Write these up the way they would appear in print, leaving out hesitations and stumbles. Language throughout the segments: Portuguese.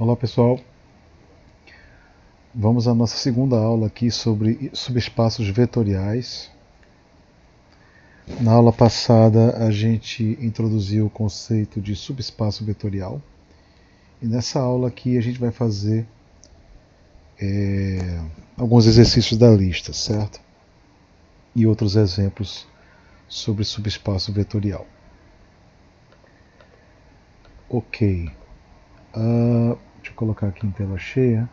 Olá pessoal, vamos à nossa segunda aula aqui sobre subespaços vetoriais. Na aula passada a gente introduziu o conceito de subespaço vetorial e nessa aula aqui a gente vai fazer alguns exercícios da lista, certo? E outros exemplos sobre subespaço vetorial. Ok, deixa eu colocar aqui em tela cheia.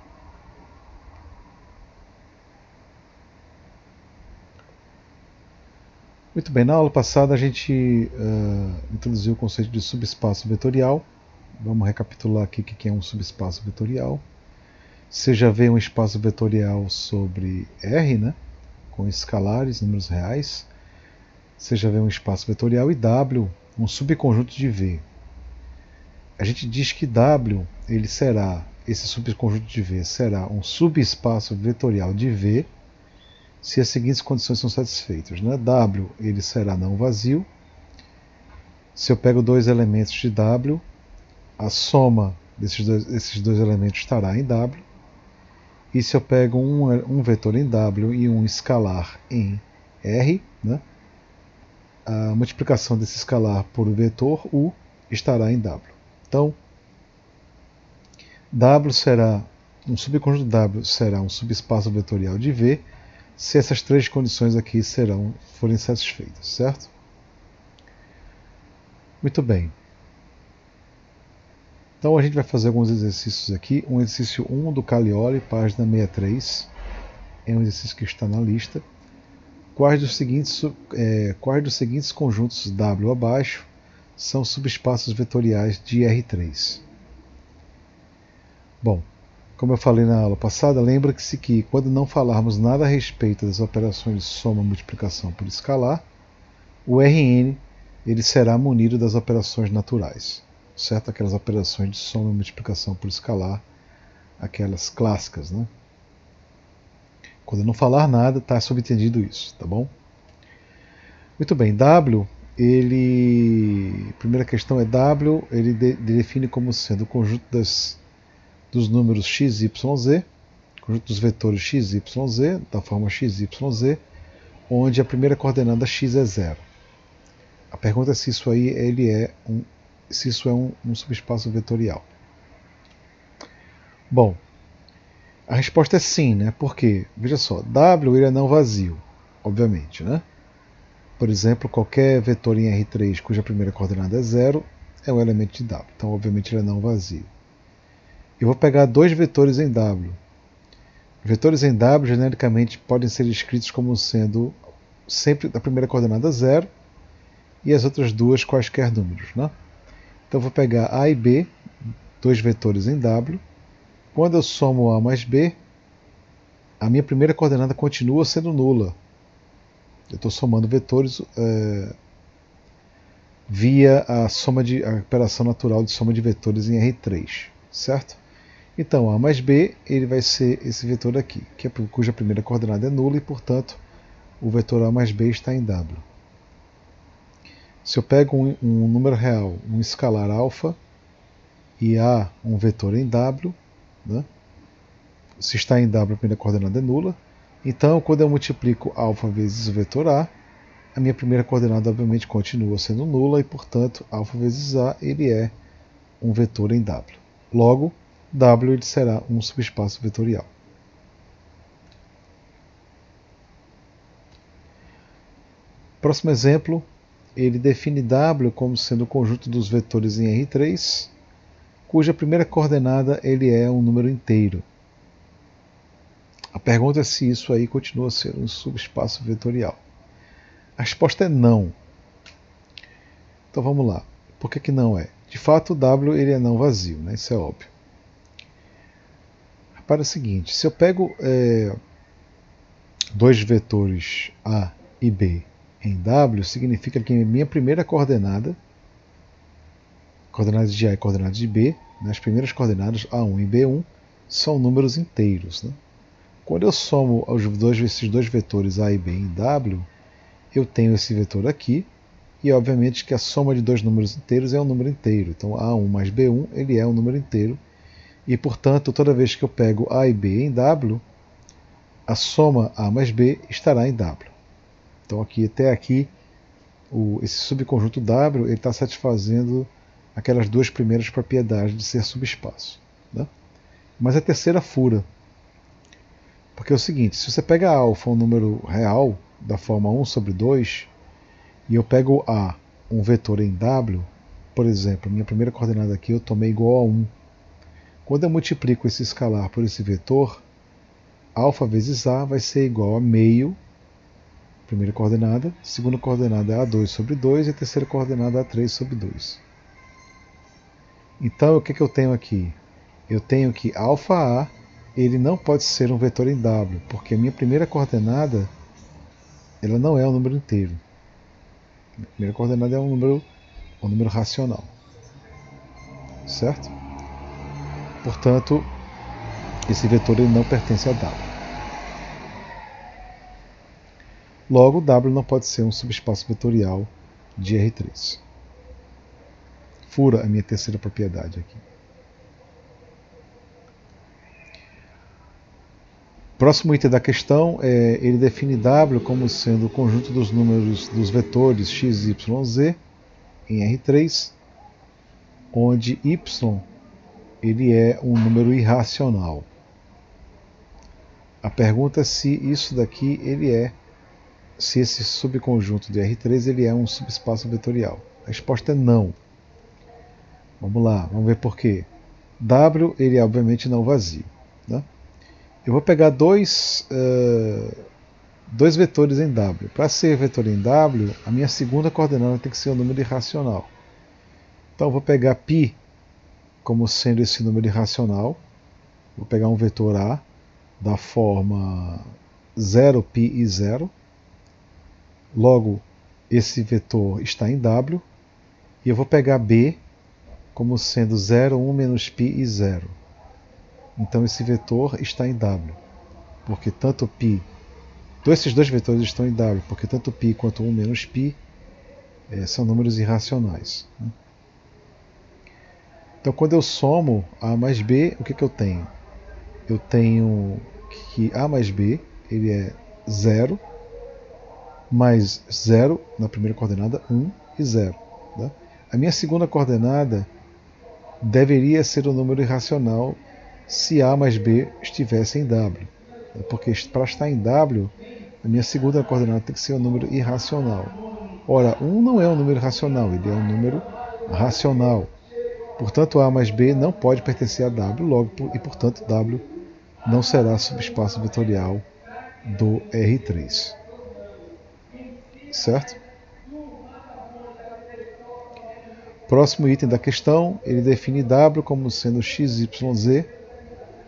Muito bem, na aula passada a gente introduziu o conceito de subespaço vetorial. Vamos recapitular aqui o que é um subespaço vetorial. Você já vê um espaço vetorial sobre R, né, com escalares, números reais. Você já vê um espaço vetorial e W, um subconjunto de V. A gente diz que W, esse subconjunto de V será um subespaço vetorial de V se as seguintes condições são satisfeitas, né? W ele será não vazio. Se eu pego dois elementos de W, a soma desses dois elementos estará em W. E se eu pego um vetor em W e um escalar em R, né, a multiplicação desse escalar por vetor U estará em W. Então, um subconjunto W será um subespaço vetorial de V se essas três condições aqui forem satisfeitas, certo? Muito bem. Então a gente vai fazer alguns exercícios aqui. Um exercício 1 do Calioli, página 63. É um exercício que está na lista. Quais dos seguintes conjuntos W abaixo são subespaços vetoriais de R3? Bom, como eu falei na aula passada, lembra-se que quando não falarmos nada a respeito das operações de soma e multiplicação por escalar, o Rn ele será munido das operações naturais, certo? Aquelas operações de soma e multiplicação por escalar, aquelas clássicas, né? Quando eu não falar nada, está subentendido isso, tá bom? Muito bem, primeira questão é W, ele define como sendo o conjunto dos números x, y, z, conjunto dos vetores x, y, z, da forma x, y, z, onde a primeira coordenada x é 0. A pergunta é se isso aí é um subespaço vetorial. Bom, a resposta é sim, né? Porque, veja só, W ele é não vazio, obviamente, né? Por exemplo, qualquer vetor em R3 cuja primeira coordenada é 0 é um elemento de W. Então, obviamente, ele é não vazio. Eu vou pegar dois vetores em W. Vetores em W, genericamente, podem ser escritos como sendo sempre a primeira coordenada 0 e as outras duas quaisquer números, né? Então, eu vou pegar A e B, dois vetores em W. Quando eu somo A mais B, a minha primeira coordenada continua sendo nula. Eu estou somando vetores via a operação natural de soma de vetores em R3, certo? Então, A mais B ele vai ser esse vetor aqui, cuja primeira coordenada é nula e, portanto, o vetor A mais B está em W. Se eu pego um número real, um escalar alfa, e A um vetor em W, né? Se está em W, a primeira coordenada é nula. Então, quando eu multiplico alfa vezes o vetor A minha primeira coordenada, obviamente, continua sendo nula e, portanto, alfa vezes A ele é um vetor em W. Logo, W ele será um subespaço vetorial. Próximo exemplo, ele define W como sendo o conjunto dos vetores em R3, cuja primeira coordenada ele é um número inteiro. A pergunta é se isso aí continua sendo um subespaço vetorial. A resposta é não. Então vamos lá. Por que não é? De fato, o W ele é não vazio, né? Isso é óbvio. Repara o seguinte, se eu pego dois vetores A e B em W, significa que minha primeira coordenadas de A e coordenadas de B, né, as primeiras coordenadas A1 e B1, são números inteiros. Né? Quando eu somo esses dois vetores A e B em W, eu tenho esse vetor aqui, e obviamente que a soma de dois números inteiros é um número inteiro. Então A1 mais B1 ele é um número inteiro, E, portanto, toda vez que eu pego A e B em W, a soma A mais B estará em W. Então, até aqui, esse subconjunto W está satisfazendo aquelas duas primeiras propriedades de ser subespaço. Né? Mas a terceira fura. Porque é o seguinte, se você pega alfa, um número real, da forma 1 sobre 2, e eu pego A, um vetor em W, por exemplo, minha primeira coordenada aqui eu tomei igual a 1. Quando eu multiplico esse escalar por esse vetor, alfa vezes A vai ser igual a meio, primeira coordenada, segunda coordenada é A2 sobre 2 e a terceira coordenada é A3 sobre 2. Então, o que eu tenho aqui? Eu tenho que alfa A, ele não pode ser um vetor em W, porque a minha primeira coordenada ela não é um número inteiro. A primeira coordenada é um número racional. Certo? Portanto, esse vetor ele não pertence a W. Logo, W não pode ser um subespaço vetorial de R3. Fura a minha terceira propriedade aqui. Próximo item da questão, ele define W como sendo o conjunto dos números dos vetores x, y, z em R3, onde y ele é um número irracional. A pergunta é se isso daqui se esse subconjunto de R3 ele é um subespaço vetorial. A resposta é não. Vamos lá, vamos ver por quê. W ele é obviamente não vazio. Né? Eu vou pegar dois vetores em W. Para ser vetor em W, a minha segunda coordenada tem que ser um número irracional. Então eu vou pegar π como sendo esse número irracional. Vou pegar um vetor A da forma 0, π e 0. Logo, esse vetor está em W. E eu vou pegar B como sendo 0, 1 menos π e 0. Então esse vetor está em W. Porque tanto π... esses dois vetores estão em W, porque tanto π quanto 1 menos π são números irracionais. Né? Então quando eu somo A mais B, o que eu tenho? Eu tenho que A mais B ele é 0, mais 0 na primeira coordenada, 1 e 0. Né? A minha segunda coordenada deveria ser um número irracional se A mais B estivesse em W. Porque para estar em W, a minha segunda coordenada tem que ser um número irracional. Ora, 1 não é um número racional, ele é um número racional. Portanto, A mais B não pode pertencer a W, e portanto W não será subespaço vetorial do R3. Certo? Próximo item da questão, ele define W como sendo x, y, z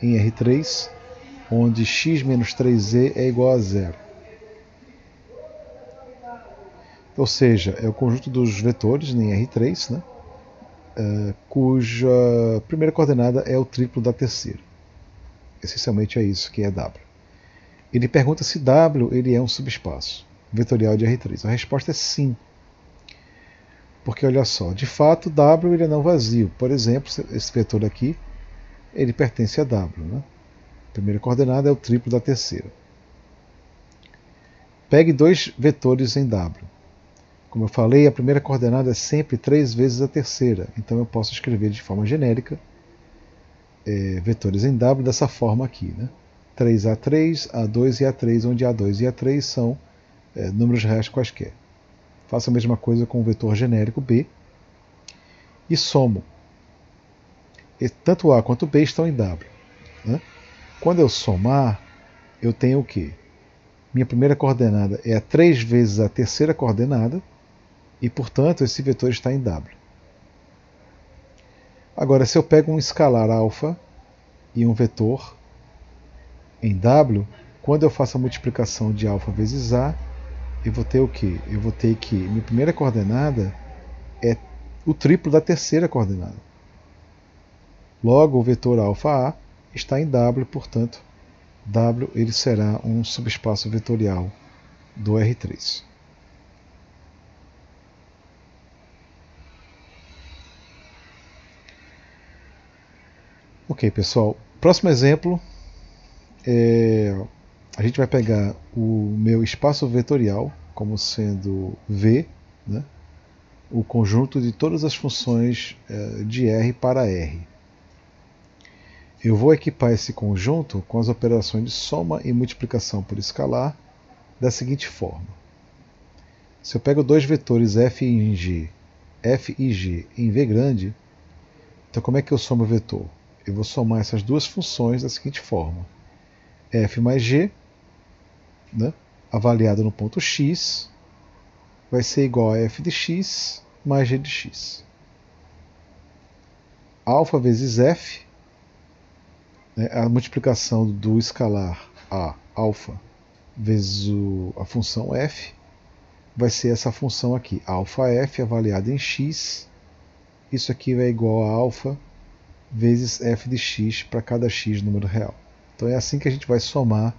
em R3, onde x menos 3z é igual a 0. Ou seja, é o conjunto dos vetores em R3, né, cuja primeira coordenada é o triplo da terceira. Essencialmente é isso que é W. Ele pergunta se W ele é um subespaço vetorial de R3. A resposta é sim. Porque olha só, de fato W ele é não vazio. Por exemplo, esse vetor aqui, ele pertence a W. Né? A primeira coordenada é o triplo da terceira. Pegue dois vetores em W. Como eu falei, a primeira coordenada é sempre 3 vezes a terceira. Então eu posso escrever de forma genérica vetores em W dessa forma aqui. Né? 3A3, A2 e A3, onde A2 e A3 são números reais quaisquer. Faço a mesma coisa com o vetor genérico B e somo. Tanto A quanto B estão em W. Né? Quando eu somar, eu tenho o quê? Minha primeira coordenada é 3 vezes a terceira coordenada e, portanto, esse vetor está em W. Agora, se eu pego um escalar alfa e um vetor em W, quando eu faço a multiplicação de alfa vezes A, eu vou ter o quê? Eu vou ter que minha primeira coordenada é o triplo da terceira coordenada. Logo, o vetor alfa A está em W, portanto, W ele será um subespaço vetorial do R3. Ok, pessoal. Próximo exemplo, a gente vai pegar o meu espaço vetorial como sendo V, né, o conjunto de todas as funções de R para R. Eu vou equipar esse conjunto com as operações de soma e multiplicação por escalar da seguinte forma. Se eu pego dois vetores f e g em V grande, então como é que eu somo o vetor? Eu vou somar essas duas funções da seguinte forma. F mais g, né, avaliado no ponto x, vai ser igual a f de x mais g de x. Alfa vezes f, né, a multiplicação do escalar a alfa vezes a função f, vai ser essa função aqui, alfa f avaliada em x. Isso aqui vai igual a alfa vezes f de x para cada x número real. Então é assim que a gente vai somar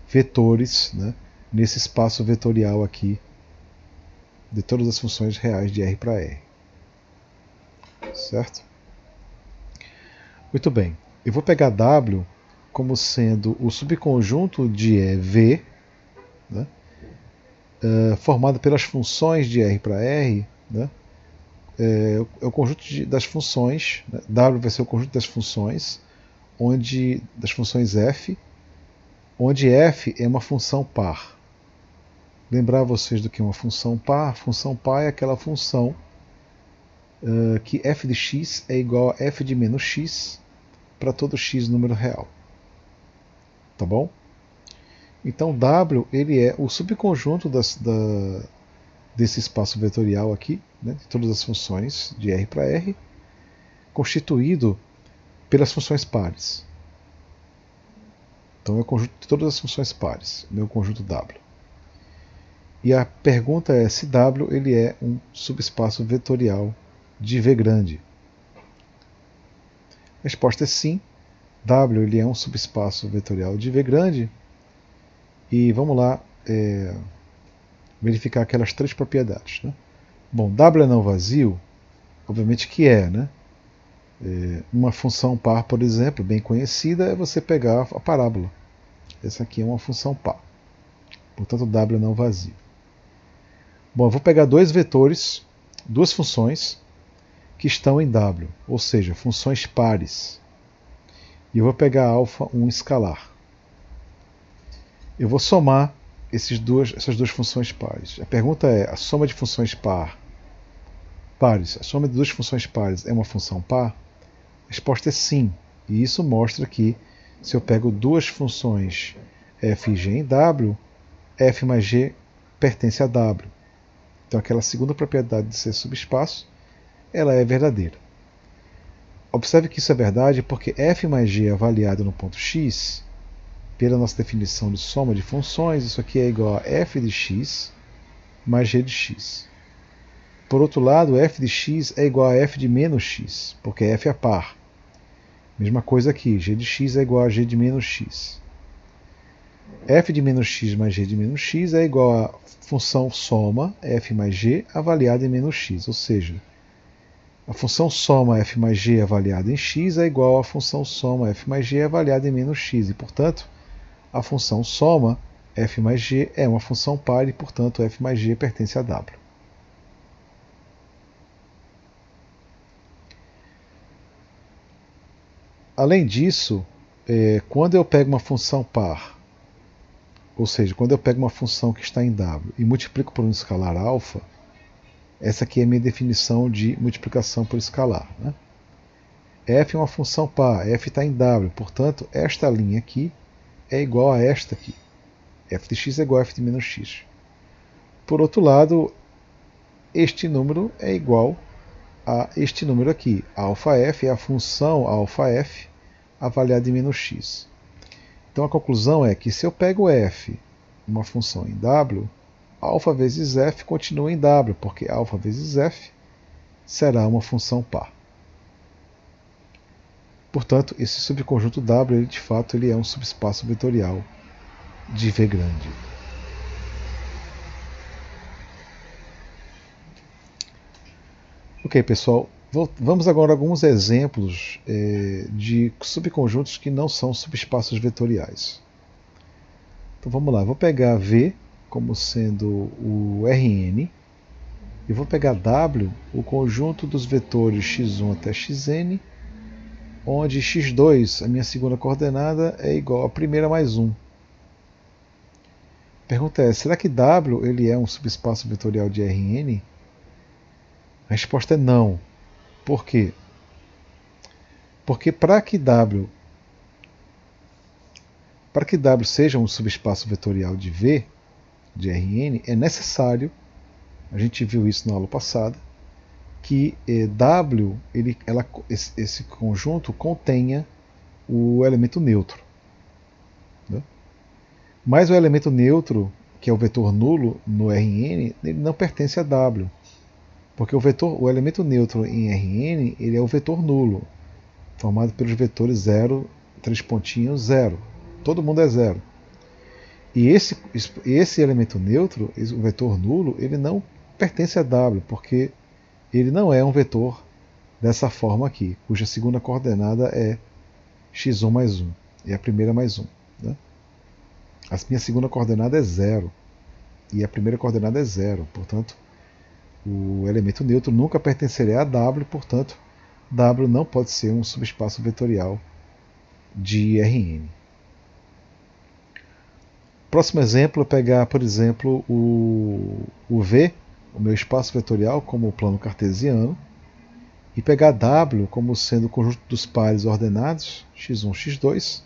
vetores, né, nesse espaço vetorial aqui de todas as funções reais de R para R. Certo? Muito bem. Eu vou pegar W como sendo o subconjunto de V, né, formado pelas funções de R para R, né, é o conjunto das funções, né, W vai ser o conjunto das funções, das funções f, onde f é uma função par. Lembrar vocês do que é uma função par? Função par é aquela função que f de x é igual a f de menos x para todo x número real. Tá bom? Então W ele é o subconjunto desse espaço vetorial aqui, né, de todas as funções de R para R, constituído pelas funções pares. Então é o conjunto de todas as funções pares, meu conjunto W. E a pergunta é se W ele é um subespaço vetorial de V grande. A resposta é sim. W ele é um subespaço vetorial de V grande. E vamos lá verificar aquelas três propriedades. Né? Bom, W é não vazio? Obviamente que é, né? Uma função par, por exemplo, bem conhecida, é você pegar a parábola. Essa aqui é uma função par. Portanto, W é não vazio. Bom, eu vou pegar dois vetores, duas funções, que estão em W, ou seja, funções pares. E eu vou pegar alfa, um escalar. Eu vou somar essas duas funções pares. A pergunta é, a soma de funções pares, a soma de duas funções pares é uma função par? A resposta é sim. E isso mostra que se eu pego duas funções f e g em W, f mais g pertence a W. Então aquela segunda propriedade de ser subespaço, ela é verdadeira. Observe que isso é verdade porque f mais g avaliado no ponto x, pela nossa definição de soma de funções, isso aqui é igual a f de x mais g de x. Por outro lado, f de x é igual a f de menos x, porque f é par. Mesma coisa aqui, g de x é igual a g de menos x. F de menos x mais g de menos x é igual a função soma f mais g avaliada em menos x, ou seja, a função soma f mais g avaliada em x é igual à função soma f mais g avaliada em menos x, e portanto, a função soma f mais g é uma função par e, portanto, f mais g pertence a W. Além disso, quando eu pego uma função par, ou seja, quando eu pego uma função que está em W e multiplico por um escalar alfa, essa aqui é a minha definição de multiplicação por escalar. Né? F é uma função par, f está em W, portanto, esta linha aqui é igual a esta aqui. F de x é igual a f de menos x. Por outro lado, este número é igual a este número aqui. Alfa-f é a função alfa-f avaliada em menos x. Então a conclusão é que se eu pego f, uma função em W, alfa vezes f continua em W, porque alfa vezes f será uma função par. Portanto, esse subconjunto W, de fato, ele é um subespaço vetorial de V grande. Ok, pessoal, Vamos agora a alguns exemplos de subconjuntos que não são subespaços vetoriais. Então vamos lá, vou pegar V como sendo o Rn, e vou pegar W, o conjunto dos vetores x1 até xn, onde x2, a minha segunda coordenada, é igual a primeira mais 1. A pergunta é, será que W ele é um subespaço vetorial de Rn? A resposta é não. Por quê? Porque para que W seja um subespaço vetorial de V, de Rn, é necessário, a gente viu isso na aula passada, que W, esse conjunto contenha o elemento neutro. Né? Mas o elemento neutro, que é o vetor nulo no Rn, ele não pertence a W. Porque o elemento neutro em Rn ele é o vetor nulo, formado pelos vetores 0, 3 pontinhos, 0. Todo mundo é 0. E esse elemento neutro, o vetor nulo, ele não pertence a W, porque ele não é um vetor dessa forma aqui, cuja segunda coordenada é x1 mais 1, e a primeira mais 1. Né? A minha segunda coordenada é 0, e a primeira coordenada é 0, portanto, o elemento neutro nunca pertenceria a W, portanto, W não pode ser um subespaço vetorial de Rn. Próximo exemplo é pegar, por exemplo, o V, o meu espaço vetorial, como o plano cartesiano, e pegar W como sendo o conjunto dos pares ordenados, x1, x2,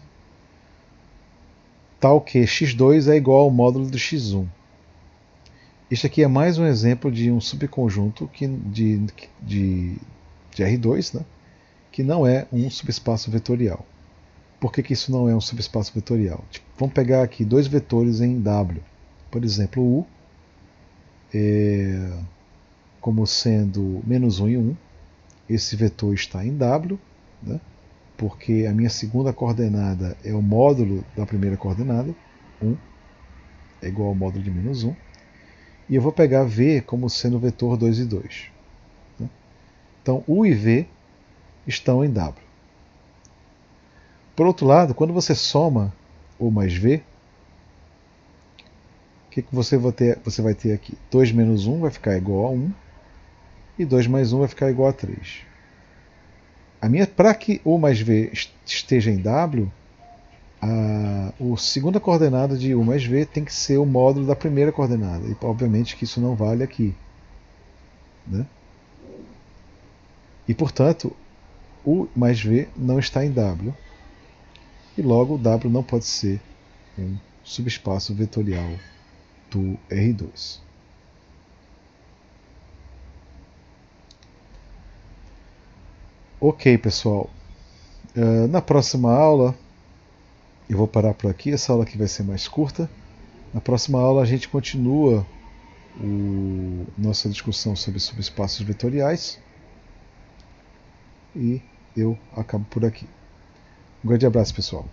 tal que x2 é igual ao módulo do x1. Este aqui é mais um exemplo de um subconjunto de R2, né, que não é um subespaço vetorial. Por que isso não é um subespaço vetorial? Vamos pegar aqui dois vetores em W. Por exemplo, U como sendo menos 1 e 1. Esse vetor está em W, né, porque a minha segunda coordenada é o módulo da primeira coordenada, 1, é igual ao módulo de menos 1. E eu vou pegar V como sendo o vetor 2 e 2. Né? Então, U e V estão em W. Por outro lado, quando você soma U mais V, o que você vai ter aqui? 2 menos 1 vai ficar igual a 1, e 2 mais 1 vai ficar igual a 3. Para que U mais V esteja em W, a segunda coordenada de U mais V tem que ser o módulo da primeira coordenada. E obviamente que isso não vale aqui. Né? E portanto, U mais V não está em W. E logo W não pode ser um subespaço vetorial do R2. Ok, pessoal. Na próxima aula, eu vou parar por aqui. Essa aula aqui vai ser mais curta. Na próxima aula a gente continua nossa discussão sobre subespaços vetoriais. E eu acabo por aqui. Um grande abraço, pessoal.